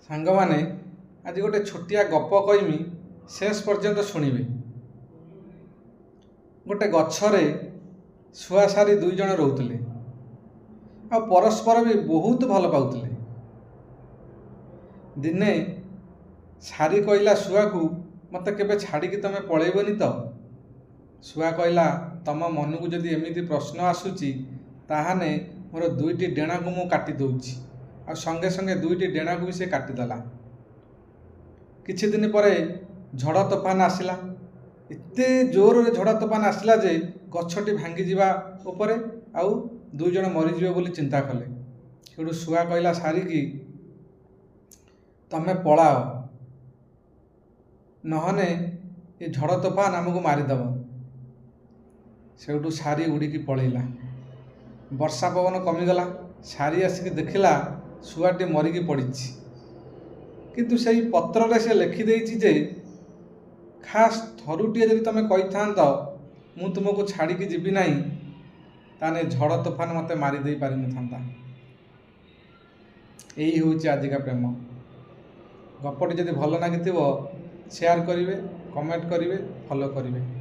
ସାଙ୍ଗମାନେ ଆଜି ଗୋଟେ ଛୋଟିଆ ଗପ କହିମି, ଶେଷ ପର୍ଯ୍ୟନ୍ତ ଶୁଣିବେ। ଗୋଟେ ଗଛରେ ଶୁଆ ସାରି ଦୁଇ ଜଣ ରହୁଥିଲେ ଆଉ ପରସ୍ପର ବି ବହୁତ ଭଲ ପାଉଥିଲେ। ଦିନେ ସାରି କହିଲା ଶୁଆକୁ, ମୋତେ କେବେ ଛାଡ଼ିକି ତମେ ପଳେଇବନି ତ? ଶୁଆ କହିଲା, ତମ ମନକୁ ଯଦି ଏମିତି ପ୍ରଶ୍ନ ଆସୁଛି ତାହାନେ ମୋର ଦୁଇଟି ଡେଣାକୁ ମୁଁ କାଟି ଦେଉଛି। ଆଉ ସଙ୍ଗେ ସଙ୍ଗେ ଦୁଇଟି ଡେଣାକୁ ବି ସେ କାଟିଦେଲା। କିଛି ଦିନ ପରେ ଝଡ଼ ତୋଫାନ ଆସିଲା। ଏତେ ଜୋରରେ ଝଡ଼ ତୋଫାନ ଆସିଲା ଯେ ଗଛଟି ଭାଙ୍ଗିଯିବା ଉପରେ, ଆଉ ଦୁଇ ଜଣ ମରିଯିବେ ବୋଲି ଚିନ୍ତା କଲେ। ସେଠୁ ଶୁଆ କହିଲା ସାରିକି, ତମେ ପଳାଅ, ନହେଲେ ଏ ଝଡ଼ ତୋଫାନ ଆମକୁ ମାରିଦେବ। ସେଠୁ ସାରି ଉଡ଼ିକି ପଳେଇଲା। ବର୍ଷା ପବନ କମିଗଲା। ସାରି ଆସିକି ଦେଖିଲା ଶୁଆଟି ମରିକି ପଡ଼ିଛି। କିନ୍ତୁ ସେଇ ପତ୍ରରେ ସେ ଲେଖିଦେଇଛି ଯେ, ଖାସ୍ ଥରୁଟିଏ ଯଦି ତମେ କହିଥାନ୍ତ ମୁଁ ତୁମକୁ ଛାଡ଼ିକି ଯିବି ନାହିଁ, ତାହେଲେ ଝଡ଼ ତୋଫାନ ମୋତେ ମାରିଦେଇ ପାରିନଥାନ୍ତା। ଏଇ ହେଉଛି ଆଜିକା ପ୍ରେମ। ଗପଟି ଯଦି ଭଲ ଲାଗିଥିବ ସେୟାର କରିବେ, କମେଣ୍ଟ କରିବେ, ଫଲୋ କରିବେ।